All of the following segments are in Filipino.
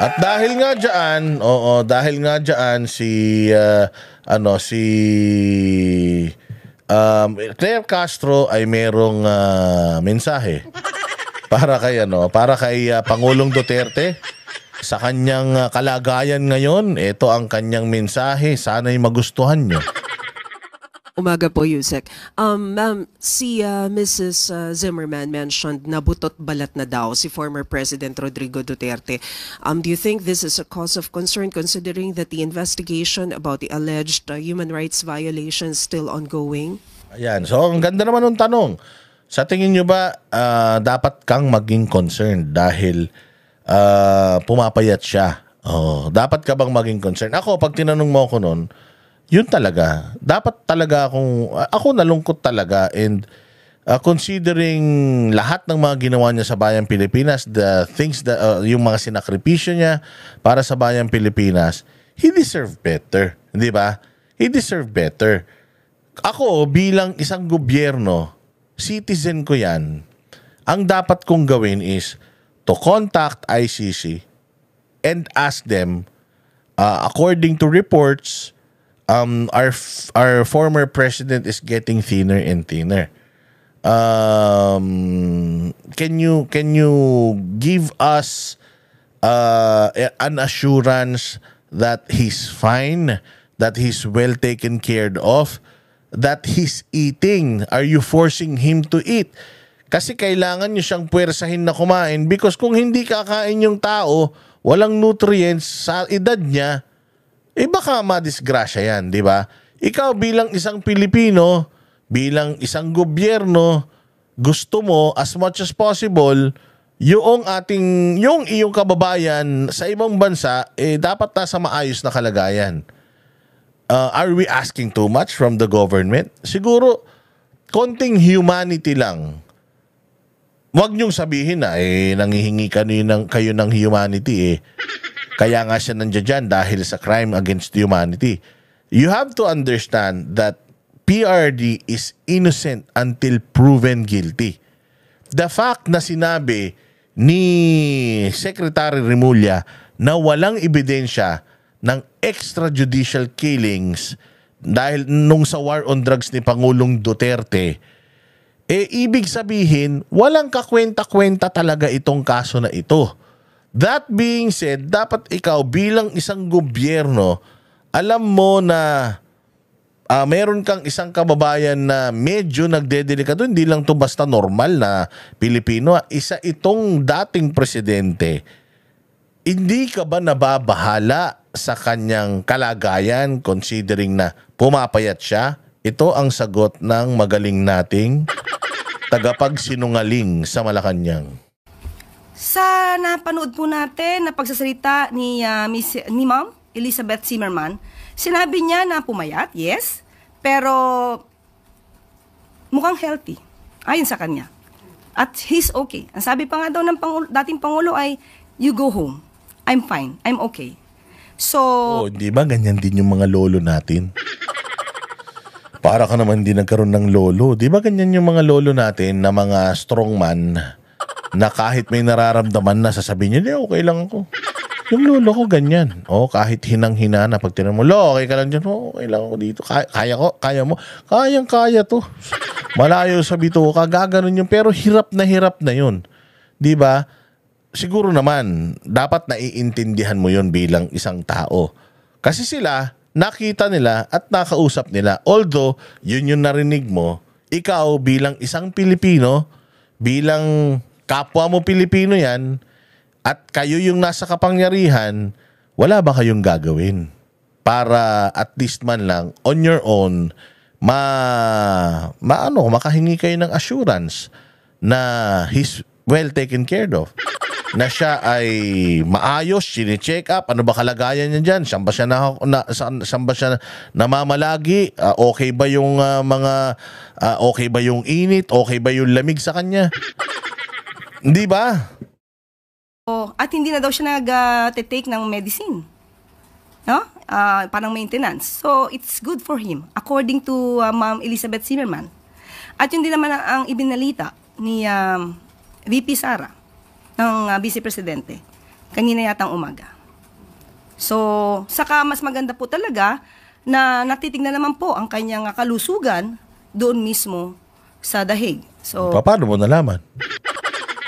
At dahil nga diyan, dahil nga diyan si si Claire Castro ay merong mensahe para kay Pangulong Duterte sa kanyang kalagayan ngayon. Ito ang kanyang mensahe, sana'y magustuhan nyo. Umaga po, Yusek. Ma'am, si Mrs. Zimmerman mentioned na butot balat na daw si former President Rodrigo Duterte. Do you think this is a cause of concern considering that the investigation about the alleged human rights violations still ongoing? Ayan, so ang ganda naman ng tanong. Sa tingin nyo ba dapat kang maging concerned dahil pumapayat siya? Dapat ka bang maging concerned? Ako, pag tinanong mo ako noon, yun talaga. Dapat talaga ako nalungkot talaga, and considering lahat ng mga ginawa niya sa bayang Pilipinas, the things that yung mga sinakripisyo niya para sa bayang Pilipinas, he deserve better, hindi ba? He deserve better. Ako bilang isang gobyerno, citizen ko yan, ang dapat kong gawin is to contact ICC and ask them, according to reports, our former president is getting thinner and thinner. Can you give us an assurance that he's fine, that he's well taken care of, that he's eating? Are you forcing him to eat? Kasi kailangan nyo siyang puwersahin na kumain, because kung hindi kakain yung tao, walang nutrients sa edad niya, baka madisgrasya yan, di ba? Ikaw bilang isang Pilipino, bilang isang gobyerno, gusto mo as much as possible yung iyong kababayan sa ibang bansa dapat nasa maayos na kalagayan. Are we asking too much from the government? Siguro konting humanity lang. Huwag niyong sabihin na nanghihingi kayo ng humanity kaya nga siya nandiyan dyan dahil sa crime against humanity. You have to understand that PRD is innocent until proven guilty. The fact na sinabi ni Secretary Remulla na walang ebidensya ng extrajudicial killings dahil nung sa war on drugs ni Pangulong Duterte, ibig sabihin walang kakwenta-kwenta talaga itong kaso na ito. That being said, dapat ikaw bilang isang gobyerno, alam mo na meron kang isang kababayan na medyo nagdedelikado. Hindi lang to basta normal na Pilipino. Isa itong dating presidente. Hindi ka ba nababahala sa kanyang kalagayan considering na pumapayat siya? Ito ang sagot ng magaling nating tagapagsinungaling sa Malacanang. Sa napanood po natin na pagsasalita ni Ma'am Elizabeth Zimmerman, sinabi niya na pumayat, yes, pero mukhang healthy, ayon sa kanya. At he's okay. Ang sabi pa nga daw ng dating Pangulo ay, you go home. I'm fine. I'm okay. So, di ba ganyan din yung mga lolo natin? Para ka naman din nagkaroon ng lolo. Di ba ganyan yung mga lolo natin na mga strongman na kahit may nararamdaman na sasabihin niya, okay lang ako. Yung lolo ko ganyan. Kahit hinang-hina na pag tinanong mo, okay ka lang dyan? Okay lang ako dito. Kaya mo? Kayang-kaya to. Malayo sa bituka, gaganon yun. Pero hirap na yun. Di ba? Siguro naman, dapat naiintindihan mo yun bilang isang tao. Kasi sila, nakita nila at nakausap nila. Although, yun yung narinig mo, ikaw bilang isang Pilipino, bilang kapwa mo Pilipino yan, at kayo yung nasa kapangyarihan, wala ba kayong gagawin para at least man lang on your own makahingi kayo ng assurance na he's well taken care of, na siya ay maayos, sine-check up, ano ba kalagayan niya dyan, saan ba siya namamalagi, okay ba yung okay ba yung init, okay ba yung lamig sa kanya, hindi ba? At hindi na daw siya nag-take ng medicine, no? Parang maintenance. So, it's good for him, according to Ma'am Elizabeth Zimmerman. At yun din naman ang ibinalita ni VP Sara ng Vice Presidente. Kanina yatang umaga. So, saka mas maganda po talaga na natitignan naman po ang kanyang kalusugan doon mismo sa The Hague. So, Paano mo nalaman?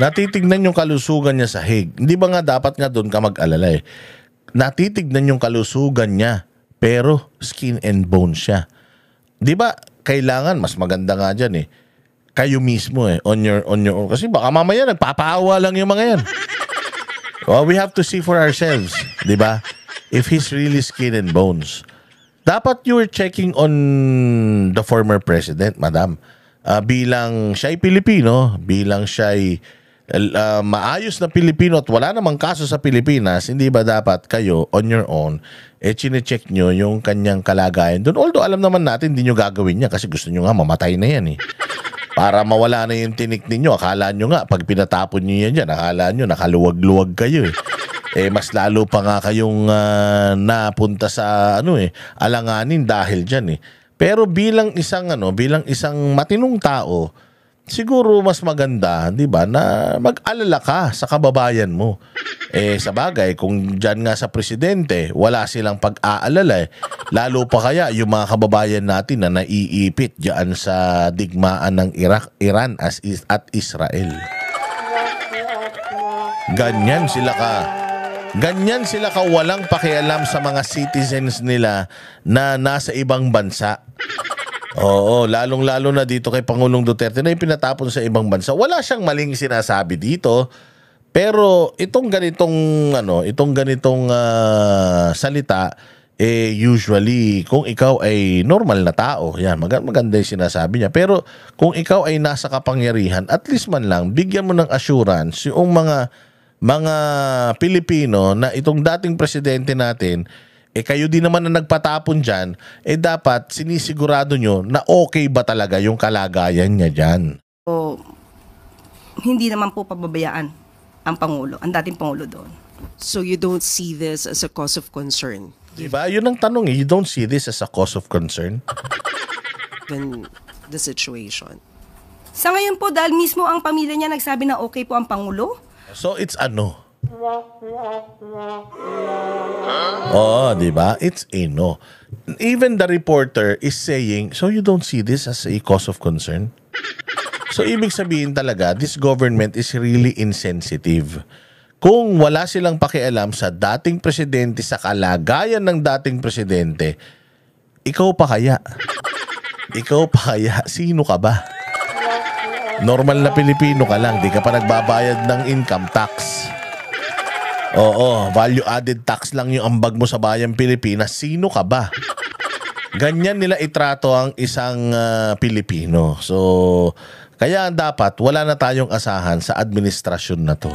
Natitignan yung kalusugan niya sa Hague. Hindi ba nga dapat nga doon ka mag-alala eh? Natitignan yung kalusugan niya, pero skin and bone siya. Di ba kailangan, mas maganda nga dyan eh, kayo mismo eh, on your own. Kasi baka mamaya nagpapaawa lang yung mga yan. Well, we have to see for ourselves, di ba? If he's really skin and bones. Dapat you were checking on the former president, madam. Bilang siya'y Pilipino, bilang siya'y maayos na Pilipino at wala namang kaso sa Pilipinas, hindi ba dapat kayo, on your own, chine-check nyo yung kanyang kalagayan doon? Although alam naman natin, hindi nyo gagawin niya kasi gusto nyo nga mamatay na yan eh. Para mawala na yung tinik ninyo. Akala nyo nga, pag pinatapon nyo yan dyan, akala nyo nakaluwag-luwag kayo eh. Mas lalo pa nga kayong napunta sa alanganin dahil dyan eh. Pero bilang isang matinong tao, siguro mas maganda, 'di ba, na mag-alala ka sa kababayan mo. Sa bagay, kung diyan nga sa presidente, wala silang pag-aalala eh. Lalo pa kaya yung mga kababayan natin na naiipit diyan sa digmaan ng Iran at Israel. Ganyan sila ka walang pakialam sa mga citizens nila na nasa ibang bansa. Oo, lalong-lalo na dito kay Pangulong Duterte na ipinatapon sa ibang bansa. Wala siyang maling sinasabi dito. Pero itong ganitong salita, usually kung ikaw ay normal na tao, yan, maganda yung sinasabi niya. Pero kung ikaw ay nasa kapangyarihan, at least man lang, bigyan mo ng assurance yung mga Pilipino na itong dating presidente natin, kayo din naman na nagpatapon dyan, dapat sinisigurado nyo na okay ba talaga yung kalagayan niya dyan. So, hindi naman po pababayaan ang Pangulo, ang dating Pangulo doon. So you don't see this as a cause of concern? Diba? Yun ang tanong eh. You don't see this as a cause of concern? Given the situation. Sa ngayon po, dahil mismo ang pamilya niya nagsabi na okay po ang Pangulo. So it's Oh, di ba? It's a no. Even the reporter is saying, so you don't see this as a cause of concern? So ibig sabihin talaga, this government is really insensitive. Kung wala silang pakialam sa dating presidente, sa kalagayan ng dating presidente, ikaw pa kaya? Ikaw pa kaya? Sino ka ba? Normal na Pilipino ka lang, di ka pa nagbabayad ng income tax. Oo, value added tax lang yung ambag mo sa bayang Pilipinas. Sino ka ba? Ganyan nila itrato ang isang Pilipino. So, kaya dapat wala na tayong asahan sa administrasyon na to.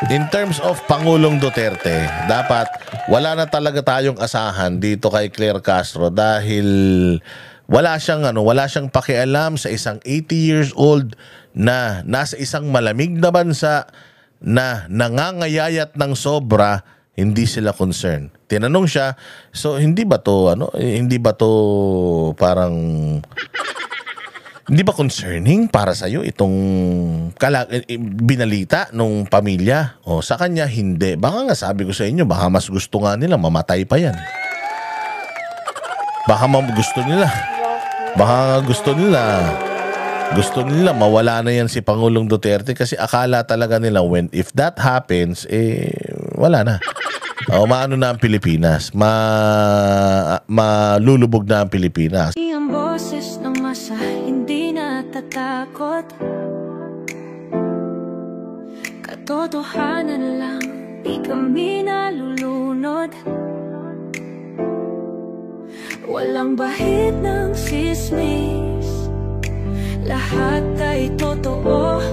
In terms of Pangulong Duterte, dapat wala na talaga tayong asahan dito kay Claire Castro dahil wala siyang pakialam sa isang 80 years old na nasa isang malamig na bansa na nangangayayat ng sobra, hindi sila concerned. Tinanong siya, so hindi ba to parang hindi ba concerning para sa iyo itong binalita nung pamilya? O sa kanya hindi. Baka nga sabi ko sa inyo, baka mas gusto nga nila mamatay pa yan. Baka gusto nila mawala na yan si Pangulong Duterte kasi akala talaga nila if that happens, wala na. Maano na ang Pilipinas. Malulubog na ang Pilipinas. Ang boses ng masa hindi natatakot. Katotohanan lang, di kami nalulunod. Walang bahid ng sismis, lahat ay totoo.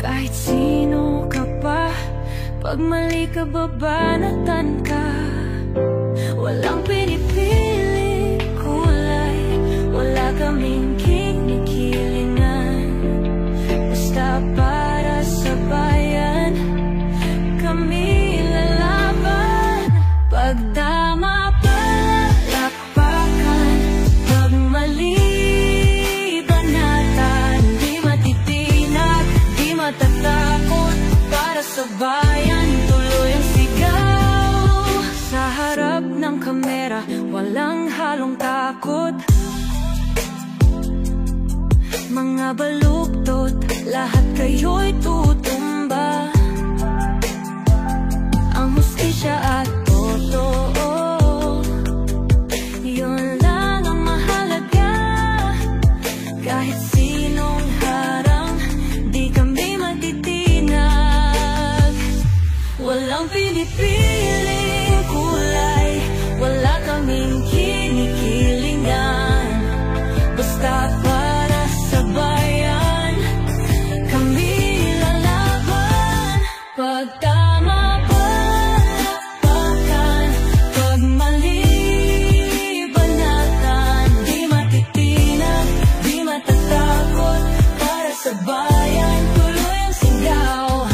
Kahit sino ka pa, pag mali ka babanatan ka. Walang pinipili kulay, wala kaming kinikilingan. Basta para sa bayan, kami lalaban. Pagtama palakpakan, pag mali banatan. Di matitinag, di sa bayan, tuloy ang sigaw. Sa harap ng kamera, walang halong takot. Mga baluktot, lahat kayo'y tutumba. Ang hustisya at totoo, yun lang ang mahalaga. Kahit sinong harang, di kami matitinag. Walang pinipiling kulay, wala kaming kinikilingan. Basta para sa bayan, kami lalaban. Pag tama palakpakan, pag mali banatan. Di matitinag, di matatakot. Para sa bayan, tuloy ang sigaw.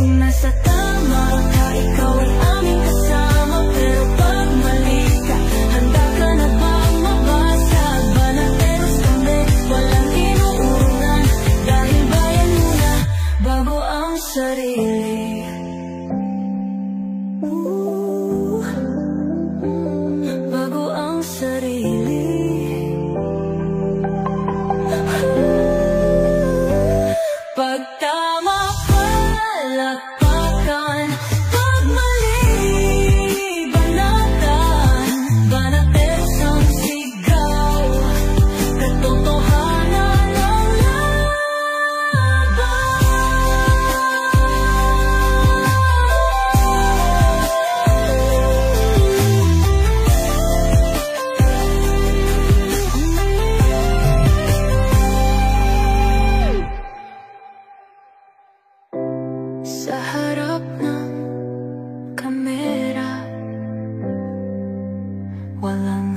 Kung nasa tama ka, ikaw ay aming kasama. Pero pag mali ka, handa ka na bang mabasag? Banateros kami, walang inuunan. Dahil bayan muna, bago ang sarili. Bago ang sarili. Pag tama palakpakan, pag mali banatan. Banateros ang sigaw, katotohanan ang laban. Sa harap ng kamera, walang